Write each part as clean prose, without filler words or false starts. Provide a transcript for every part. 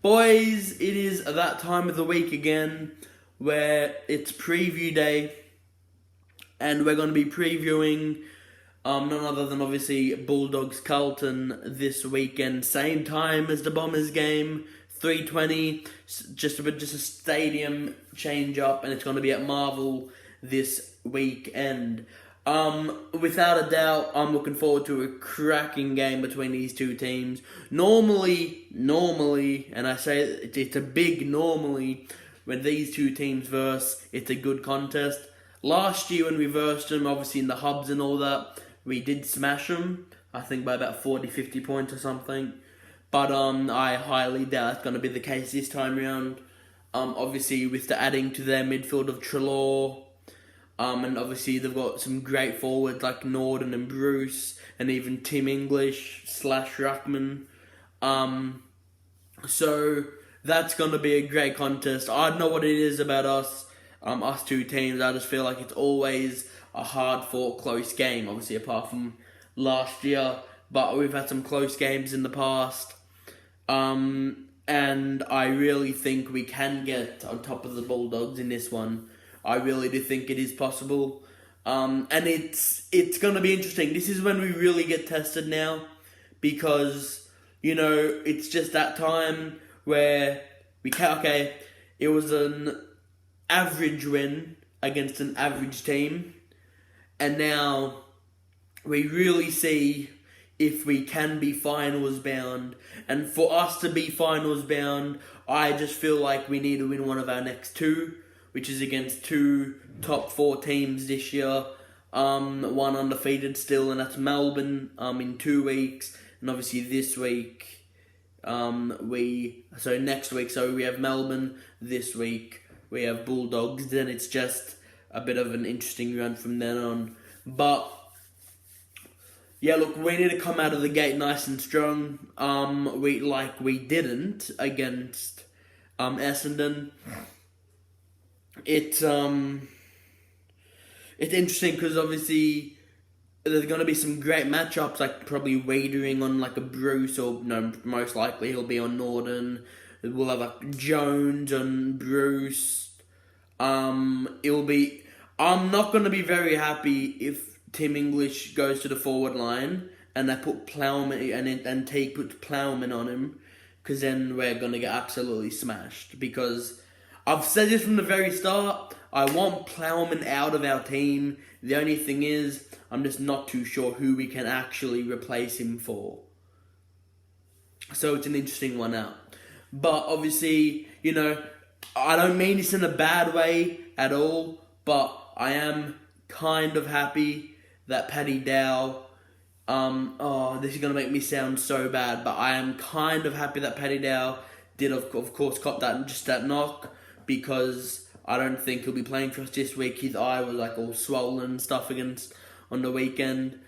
Boys, it is that time of the week again where it's preview day, and we're going to be previewing none other than obviously Bulldogs Carlton this weekend, same time as the Bombers game, 3:20, just a stadium change up, and it's going to be at Marvel this weekend. Without a doubt, I'm looking forward to a cracking game between these two teams. Normally, and I say it's a big normally, when these two teams verse, it's a good contest. Last year when we versed them, obviously in the hubs and all that, we did smash them, I think by about 40-50 points or something. But I highly doubt it's going to be the case this time around. Obviously with the adding to their midfield of Trelaw, and obviously they've got some great forwards like Norden and Bruce, and even Tim English / Ruckman. So that's going to be a great contest. I don't know what it is about us two teams. I just feel like it's always a hard-fought, close game, obviously apart from last year. But we've had some close games in the past. And I really think we can get on top of the Bulldogs in this one. I really do think it is possible. And it's going to be interesting. This is when we really get tested now, because, it's just that time where we can, it was an average win against an average team, and now we really see if we can be finals bound. And for us to be finals bound, I just feel like we need to win one of our next two, which is against two top 4 teams this year. One undefeated still, and that's Melbourne in 2 weeks. And obviously this week, next week, we have Melbourne. This week we have Bulldogs. Then it's just a bit of an interesting run from then on. But yeah, look, we need to come out of the gate nice and strong. We didn't against Essendon. It's interesting because obviously there's going to be some great matchups, like probably wadering on like a Bruce, or no, most likely he'll be on Norden. We'll have like Jones and Bruce. I'm not going to be very happy if Tim English goes to the forward line and they put Plowman and Teague puts Plowman on him, because then we're going to get absolutely smashed. Because I've said this from the very start, I want Plowman out of our team. The only thing is, I'm just not too sure who we can actually replace him for. So it's an interesting one out. But obviously, I don't mean this in a bad way at all, but I am kind of happy that Paddy Dow, this is going to make me sound so bad, but I am kind of happy that Paddy Dow did, of course, cop that knock, because I don't think he'll be playing for us this week. His eye was like all swollen and stuff on the weekend.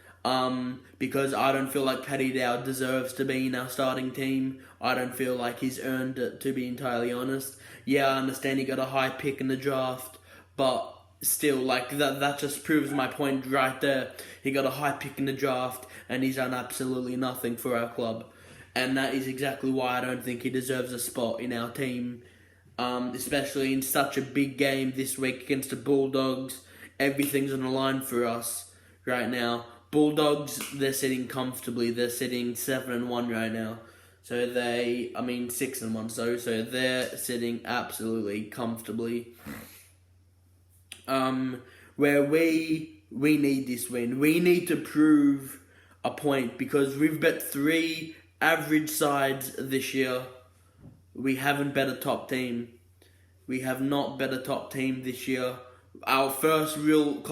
Because I don't feel like Paddy Dow deserves to be in our starting team. I don't feel like he's earned it, to be entirely honest. Yeah, I understand he got a high pick in the draft, but still, like, that just proves my point right there. He got a high pick in the draft, and he's done absolutely nothing for our club. And that is exactly why I don't think he deserves a spot in our team. Especially in such a big game this week against the Bulldogs. Everything's on the line for us right now. Bulldogs, they're sitting comfortably. They're sitting 7-1 right now. 6-1. So they're sitting absolutely comfortably. Where we need this win. We need to prove a point, because we've bet 3 average sides this year. We haven't bet a top team. We have not bet a top team this year. Our first real,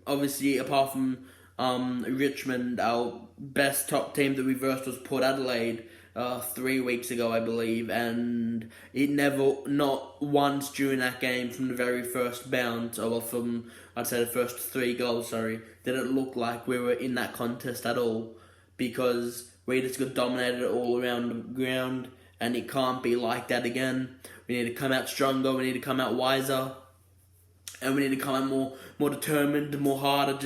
obviously, apart from Richmond, our best top team that we versed was Port Adelaide 3 weeks ago, I believe, and not once during that game from the very first bounce, I'd say the first 3 goals, did it look like we were in that contest at all, because we just got dominated all around the ground, and it can't be like that again. We need to come out stronger, we need to come out wiser, and we need to come out more determined, more harder,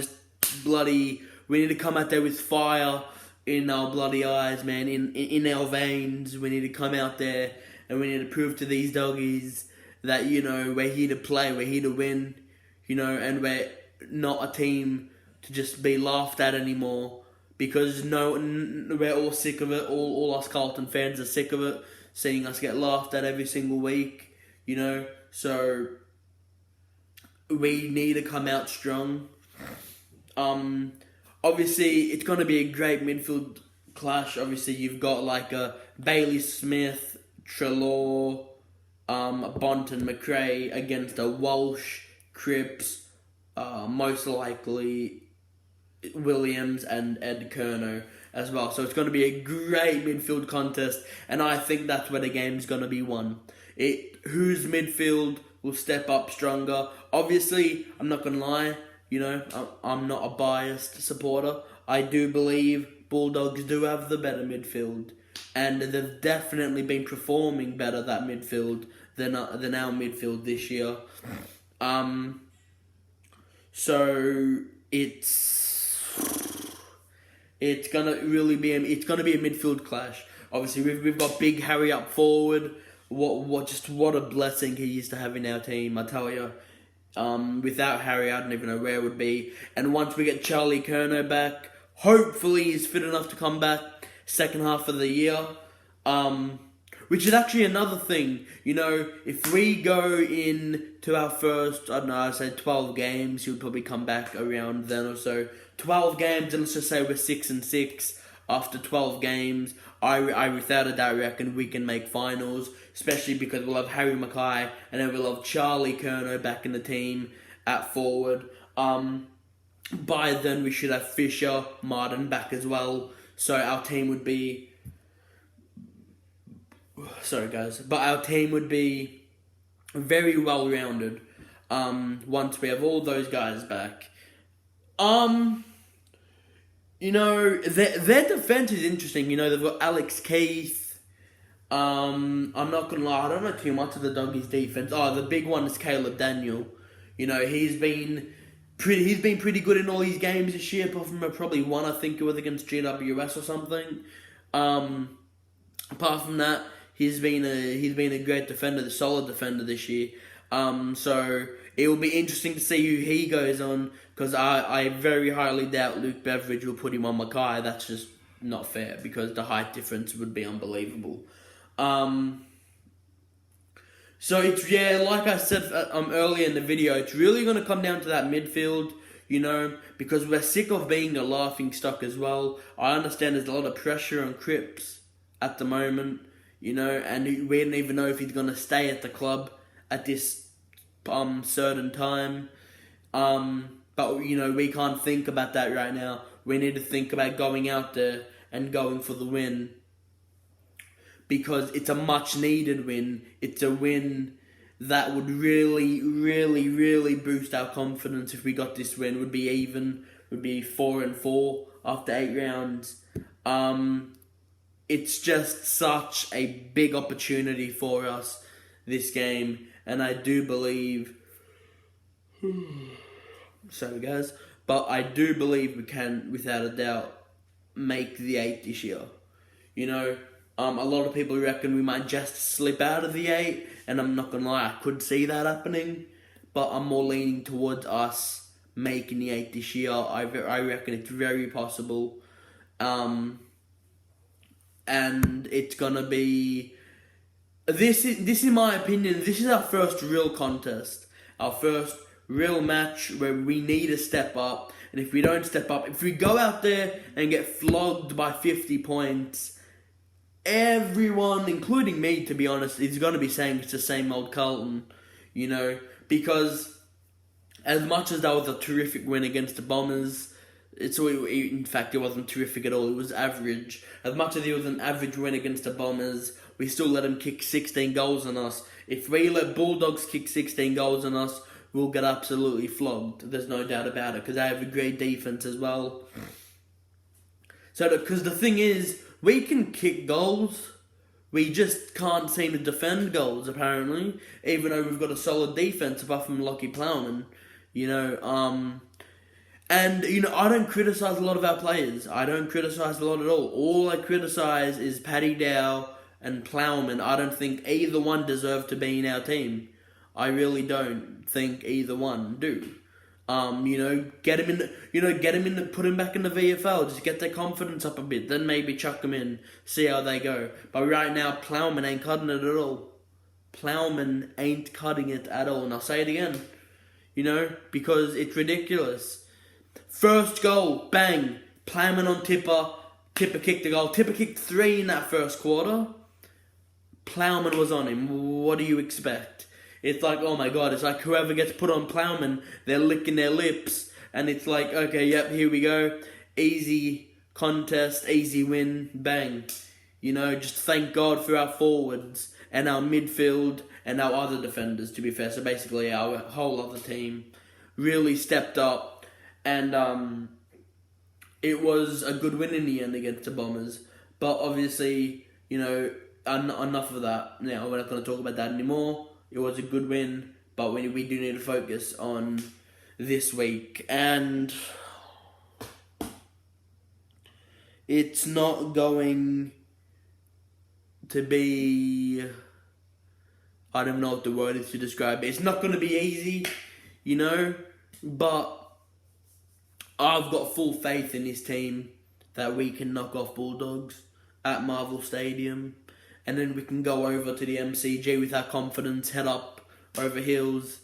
we need to come out there with fire in our bloody eyes, man, in our veins. We need to come out there and we need to prove to these doggies that, we're here to play, we're here to win, and we're not a team to just be laughed at anymore, because we're all sick of it. All us Carlton fans are sick of it, seeing us get laughed at every single week, so we need to come out strong. Obviously, it's going to be a great midfield clash. Obviously, you've got like a Bailey Smith, Treloar, Bonton, McRae against a Walsh, Cripps, most likely Williams and Ed Kerno as well. So it's going to be a great midfield contest, and I think that's where the game's going to be won. Whose midfield will step up stronger. Obviously, I'm not going to lie, I'm not a biased supporter. I do believe Bulldogs do have the better midfield, and they've definitely been performing better, that midfield, than our midfield this year. So it's gonna be a midfield clash. Obviously, we've got Big Harry up forward. What a blessing he used to have in our team, I tell you. Without Harry, I don't even know where it would be. And once we get Charlie Curnow back, hopefully he's fit enough to come back second half of the year. Which is actually another thing. If we go into our first, I say 12 games, he'll probably come back around then or so. 12 games, and let's just say we're 6-6 after 12 games. I without a doubt reckon we can make finals, especially because we'll have Harry Mackay and then we'll have Charlie Curnow back in the team at forward. By then we should have Fisher, Martin back as well. So our team would be... Sorry guys. But our team would be very well rounded once we have all those guys back. Their defense is interesting. They've got Alex Keith. I'm not gonna lie, I don't know too much of the Doggies' defense. The big one is Caleb Daniel. He's been pretty good in all these games this year, apart from probably one, I think it was against GWS or something. Apart from that, he's been a great defender, the solid defender this year. So it will be interesting to see who he goes on, because I very highly doubt Luke Beveridge will put him on Mackay. That's just not fair, because the height difference would be unbelievable. So it's, like I said earlier in the video, it's really going to come down to that midfield, because we're sick of being a laughing stock as well. I understand there's a lot of pressure on Cripps at the moment, and we don't even know if he's going to stay at the club at this certain time. But, we can't think about that right now. We need to think about going out there and going for the win, because it's a much needed win. It's a win that would really, really, really boost our confidence if we got this win. Would be 4-4 after 8 rounds. It's just such a big opportunity for us, this game, and I do believe... Sorry guys, but I do believe we can, without a doubt, make the 8 this year. A lot of people reckon we might just slip out of the 8, and I'm not gonna lie, I could see that happening, but I'm more leaning towards us making the 8 this year. I reckon it's very possible, and it's gonna be... This in my opinion, this is our first real contest, our first real match where we need to step up. And if we don't step up, if we go out there and get flogged by 50 points, everyone, including me to be honest, is going to be saying it's the same old Carlton, because as much as that was a terrific win against the Bombers, in fact it wasn't terrific at all, it was average. As much as it was an average win against the Bombers, we still let them kick 16 goals on us. If we let Bulldogs kick 16 goals on us, we'll get absolutely flogged. There's no doubt about it, because they have a great defense as well. So, because the thing is, we can kick goals, we just can't seem to defend goals, apparently, even though we've got a solid defense, apart from Lockie Plowman, And, I don't criticise a lot of our players. I don't criticise a lot at all. All I criticise is Paddy Dow and Plowman, I don't think either one deserve to be in our team. I really don't think either one do. Get him in, put him back in the VFL, just get their confidence up a bit, then maybe chuck them in, see how they go. But right now, Plowman ain't cutting it at all. Plowman ain't cutting it at all, and I'll say it again, because it's ridiculous. First goal, bang, Plowman on Tipper kicked the goal, Tipper kicked 3 in that first quarter, Plowman was on him. What do you expect? It's like, oh my god, it's like whoever gets put on Plowman, they're licking their lips, and it's like, okay, yep, here we go, easy contest, easy win, bang. Just thank God for our forwards, and our midfield, and our other defenders, to be fair. So basically, our whole other team really stepped up, and it was a good win in the end against the Bombers. But obviously, enough of that. Now, we're not going to talk about that anymore. It was a good win, but we do need to focus on this week. And it's not going to be... I don't know what the word is to describe it. It's not going to be easy, but I've got full faith in this team that we can knock off Bulldogs at Marvel Stadium, and then we can go over to the MCG with our confidence, head up over heels,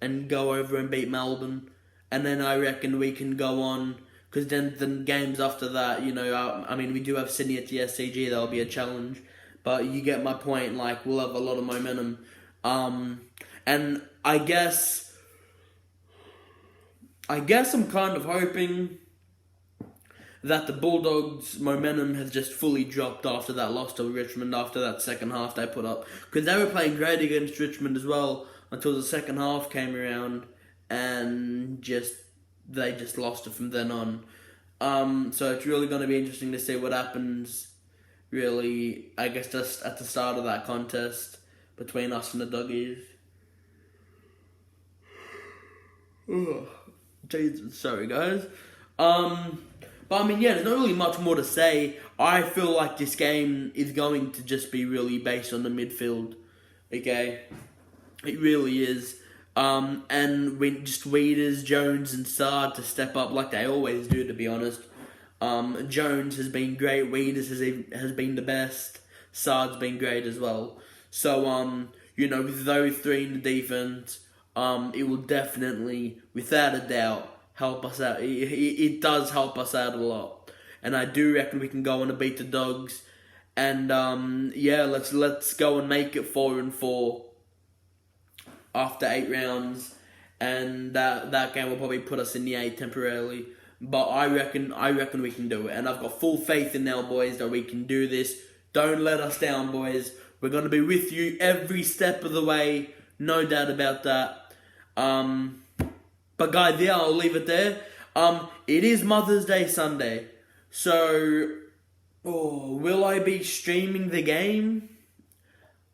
and go over and beat Melbourne. And then I reckon we can go on, because then the games after that, we do have Sydney at the SCG, that'll be a challenge. But you get my point, we'll have a lot of momentum. And I guess I'm kind of hoping that the Bulldogs' momentum has just fully dropped after that loss to Richmond, after that second half they put up. Because they were playing great against Richmond as well, until the second half came around, and they just lost it from then on. So it's really going to be interesting to see what happens, really, I guess, just at the start of that contest between us and the Doggies. Oh, Jesus, sorry guys. But there's not really much more to say. I feel like this game is going to just be really based on the midfield. Okay? It really is. And we just Weeders, Jones and Sard to step up like they always do, to be honest. Jones has been great, Weeders has been the best, Sard's been great as well. So, with those three in the defense, it will definitely, without a doubt, help us out. It does help us out a lot, and I do reckon we can go on to beat the Dogs. And let's go and make it 4-4 after 8 rounds, and that game will probably put us in the 8 temporarily. But I reckon we can do it, and I've got full faith in our boys that we can do this. Don't let us down, boys. We're going to be with you every step of the way, no doubt about that. But guys, I'll leave it there. It is Mother's Day Sunday, so will I be streaming the game?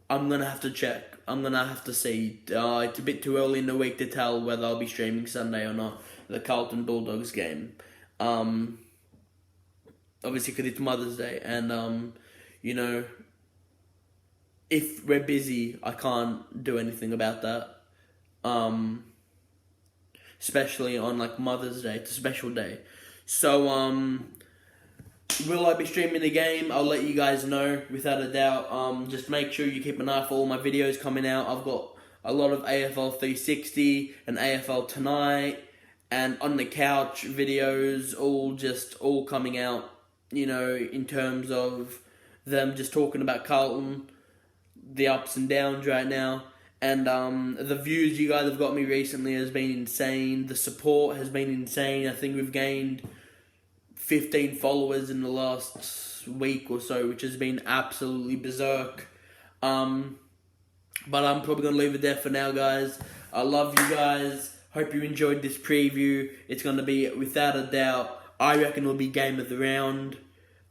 I'm gonna have to check. I'm gonna have to see. It's a bit too early in the week to tell whether I'll be streaming Sunday or not. The Carlton Bulldogs game. Obviously because it's Mother's Day, and if we're busy, I can't do anything about that. Especially on Mother's Day, it's a special day. So will I be streaming the game? I'll let you guys know without a doubt. Just make sure you keep an eye for all my videos coming out. I've got a lot of AFL 360 and AFL Tonight and On the Couch videos, all coming out, in terms of them just talking about Carlton, the ups and downs right now. And the views you guys have got me recently has been insane. The support has been insane. I think we've gained 15 followers in the last week or so, which has been absolutely berserk. But I'm probably going to leave it there for now, guys. I love you guys. Hope you enjoyed this preview. It's going to be, without a doubt, I reckon it'll be game of the round.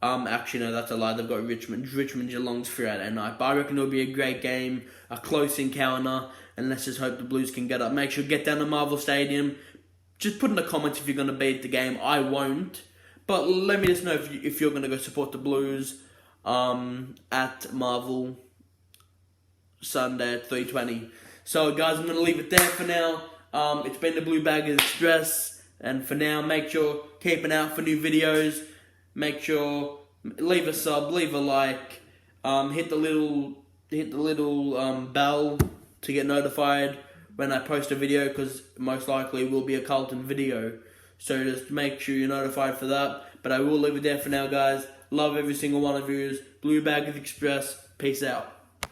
Actually, no, that's a lie. They've got Richmond. Richmond Geelong's Friday night. But I reckon it'll be a great game, a close encounter, and let's just hope the Blues can get up. Make sure to get down to Marvel Stadium. Just put in the comments if you're going to be at the game. I won't. But let me just know if you're going to go support the Blues. at Marvel Sunday at 3:20. So guys, I'm going to leave it there for now. It's been the Blue Bag Express, and for now, make sure keep an eye out for new videos. Make sure leave a sub, leave a like, hit the little bell to get notified when I post a video, because most likely it will be a Carlton video. So just make sure you're notified for that. But I will leave it there for now, guys. Love every single one of you. Blue Bag Express. Peace out.